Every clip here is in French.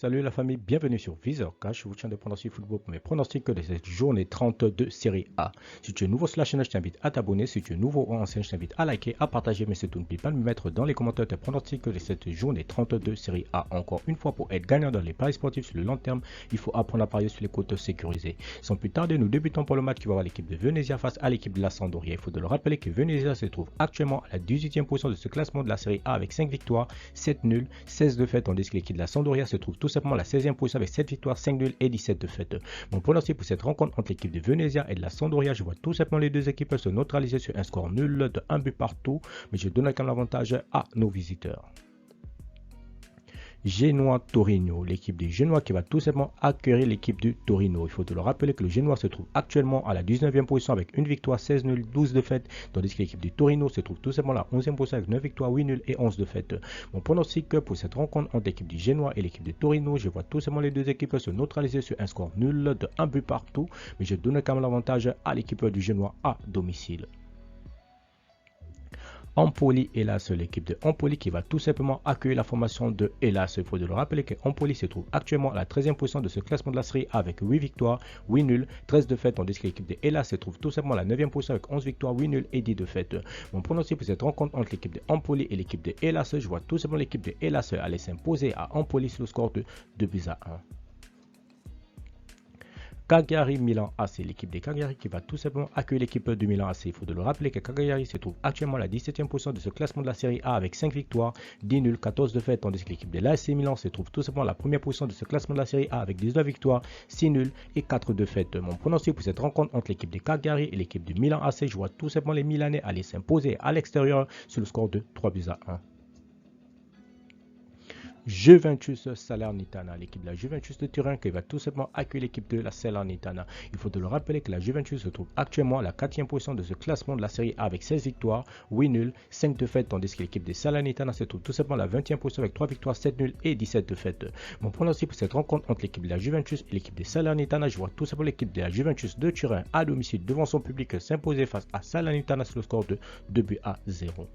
Salut la famille, bienvenue sur Visor Cash. Je vous tiens de pronostic football pour mes pronostics de cette journée 30 de Série A. Si tu es nouveau sur la chaîne, je t'invite à t'abonner. Si tu es nouveau ou ancien, je t'invite à liker, à partager, mais surtout n'oublie pas de me mettre dans les commentaires tes pronostics de cette journée 30 de Série A. Encore une fois, pour être gagnant dans les paris sportifs sur le long terme, il faut apprendre à parier sur les côtes sécurisées. Sans plus tarder, nous débutons pour le match qui va voir l'équipe de Venezia face à l'équipe de la Sampdoria. Il faut de le rappeler que Venezia se trouve actuellement à la 18e position de ce classement de la Série A avec 5 victoires, 7 nuls, 16 défaites, tandis que l'équipe de la Sampdoria se trouve tout simplement à la 16e position avec 7 victoires, 5 nuls et 17 défaites. Mon pronostic pour cette rencontre entre l'équipe de Venezia et de la Sampdoria, je vois tout simplement les deux équipes se neutraliser sur un score nul de 1 but partout, mais je donne quand même l'avantage à nos visiteurs. Genoa Torino, l'équipe des Génois qui va tout simplement accueillir l'équipe du Torino. Il faut te le rappeler que le Genoa se trouve actuellement à la 19e position avec une victoire, 16 nuls, 12 défaites, tandis que l'équipe du Torino se trouve tout simplement à la 11e position avec 9 victoires, 8 nuls et 11 défaites. Mon pronostic pour cette rencontre entre l'équipe du Genoa et l'équipe du Torino, je vois tout simplement les deux équipes se neutraliser sur un score nul de 1 but partout, mais je donne quand même l'avantage à l'équipe du Genoa à domicile. Empoli Hellas, l'équipe de Empoli qui va tout simplement accueillir la formation de Hellas. Il faut le rappeler que Empoli se trouve actuellement à la 13e position de ce classement de la série avec 8 victoires, 8 nuls, 13 défaites, tandis que l'équipe de Hellas se trouve tout simplement à la 9e position avec 11 victoires, 8 nuls et 10 défaites. Mon pronostic pour cette rencontre entre l'équipe de Empoli et l'équipe de Hellas, je vois tout simplement l'équipe de Hellas aller s'imposer à Empoli sur le score de 2 buts à 1. Cagliari Milan AC, l'équipe de Cagliari qui va tout simplement accueillir l'équipe de Milan AC. Il faut le rappeler que Cagliari se trouve actuellement à la 17e position de ce classement de la série A avec 5 victoires, 10 nuls, 14 défaites, tandis que l'équipe de l'AC Milan se trouve tout simplement à la première position de ce classement de la série A avec 19 victoires, 6 nuls et 4 défaites. Mon pronostic pour cette rencontre entre l'équipe de Cagliari et l'équipe de Milan AC, je vois tout simplement les Milanais aller s'imposer à l'extérieur sur le score de 3 buts à 1. Juventus Salernitana, l'équipe de la Juventus de Turin qui va tout simplement accueillir l'équipe de la Salernitana. Il faut le rappeler que la Juventus se trouve actuellement à la 4e position de ce classement de la série A avec 16 victoires, 8 nuls, 5 défaites, tandis que l'équipe de Salernitana se trouve tout simplement à la 20e position avec 3 victoires, 7 nuls et 17 défaites. Mon pronostic pour cette rencontre entre l'équipe de la Juventus et l'équipe de Salernitana, je vois tout simplement l'équipe de la Juventus de Turin à domicile devant son public s'imposer face à Salernitana sur le score de 2 buts à 0.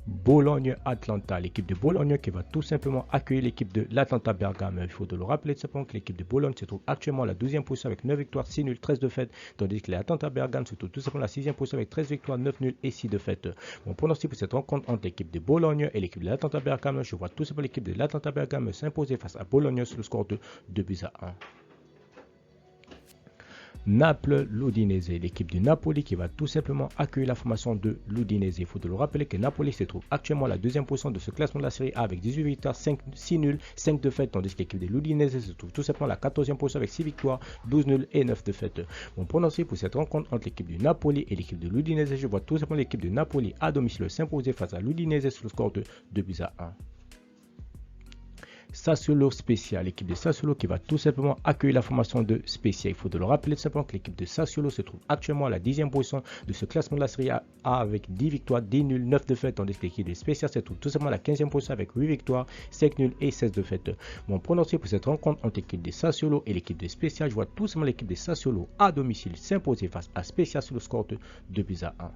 Bologne-Atlanta, l'équipe de Bologne qui va tout simplement accueillir l'équipe de l'Atlanta Bergame. Il faut le rappeler tout simplement que l'équipe de Bologne se trouve actuellement à la 12e position avec 9 victoires, 6 nuls, 13 défaites, tandis que l'Atlanta Bergame se trouve tout simplement à la 6e position avec 13 victoires, 9 nuls et 6 défaites. Mon pronostic pour cette rencontre entre l'équipe de Bologne et l'équipe de l'Atlanta Bergame, je vois tout simplement l'équipe de l'Atlanta Bergame s'imposer face à Bologne sur le score de 2 buts à 1. Naples l'Udinese, l'équipe de Napoli qui va tout simplement accueillir la formation de l'Udinese. Il faut le rappeler que Napoli se trouve actuellement à la 2e position de ce classement de la série A avec 18 victoires, 6 nuls, 5 défaites, tandis que l'équipe de l'Udinese se trouve tout simplement à la 14e position avec 6 victoires, 12 nuls et 9 défaites. Mon pronostic pour cette rencontre entre l'équipe de Napoli et l'équipe de l'Udinese, je vois tout simplement l'équipe de Napoli à domicile s'imposer face à l'Udinese sur le score de 2 buts à 1. Sassuolo Spezia, l'équipe de Sassuolo qui va tout simplement accueillir la formation de Spezia. Il faut le rappeler tout simplement que l'équipe de Sassuolo se trouve actuellement à la 10e position de ce classement de la série A avec 10 victoires, 10 nuls, 9 défaites, tandis que l'équipe de Spezia se trouve tout simplement à la 15e position avec 8 victoires, 5 nuls et 16 défaites. Mon pronostic pour cette rencontre entre l'équipe de Sassuolo et l'équipe de Spezia, je vois tout simplement l'équipe de Sassuolo à domicile s'imposer face à Spezia sur le score de 2 buts à 1.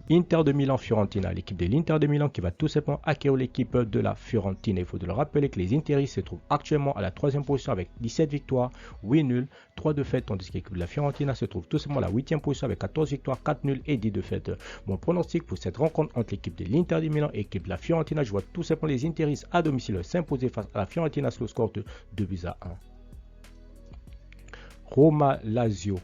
Inter de Milan-Fiorentina, l'équipe de l'Inter de Milan qui va tout simplement accueillir l'équipe de la Fiorentina. Il faut le rappeler que les Interistes se trouvent actuellement à la 3e position avec 17 victoires, 8 nuls, 3 défaites, tandis que l'équipe de la Fiorentina se trouve tout simplement à la 8e position avec 14 victoires, 4 nuls et 10 défaites. Mon pronostic pour cette rencontre entre l'équipe de l'Inter de Milan et l'équipe de la Fiorentina, je vois tout simplement les Interistes à domicile s'imposer face à la Fiorentina sur le score de 2 buts à 1. Roma-Lazio,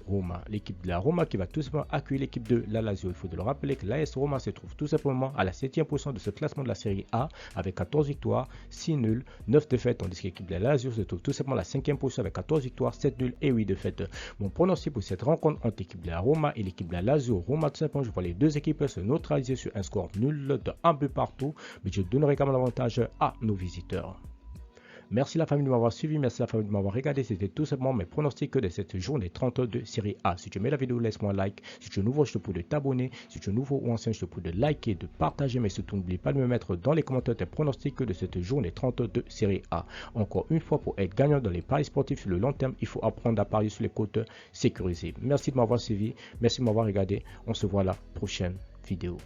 l'équipe de la Roma qui va tout simplement accueillir l'équipe de la Lazio. Il faut le rappeler que l'AS Roma se trouve tout simplement à la 7e position de ce classement de la série A avec 14 victoires, 6 nuls, 9 défaites, tandis que l'équipe de la Lazio se trouve tout simplement à la 5e position avec 14 victoires, 7 nuls et 8 défaites. Mon pronostic pour cette rencontre entre l'équipe de la Roma et l'équipe de la Lazio, Roma tout simplement, je vois les deux équipes se neutraliser sur un score nul de 1 but partout, mais je donnerai quand même l'avantage à nos visiteurs. Merci la famille de m'avoir suivi, merci la famille de m'avoir regardé. C'était tout simplement mes pronostics de cette journée 30 de série A. Si tu aimais la vidéo, laisse-moi un like. Si tu es nouveau, je te prie de t'abonner. Si tu es nouveau ou ancien, je te prie de liker, de partager. Mais surtout, n'oublie pas de me mettre dans les commentaires tes pronostics de cette journée 30 de série A. Encore une fois, pour être gagnant dans les paris sportifs sur le long terme, il faut apprendre à parier sur les côtes sécurisées. Merci de m'avoir suivi, merci de m'avoir regardé. On se voit à la prochaine vidéo.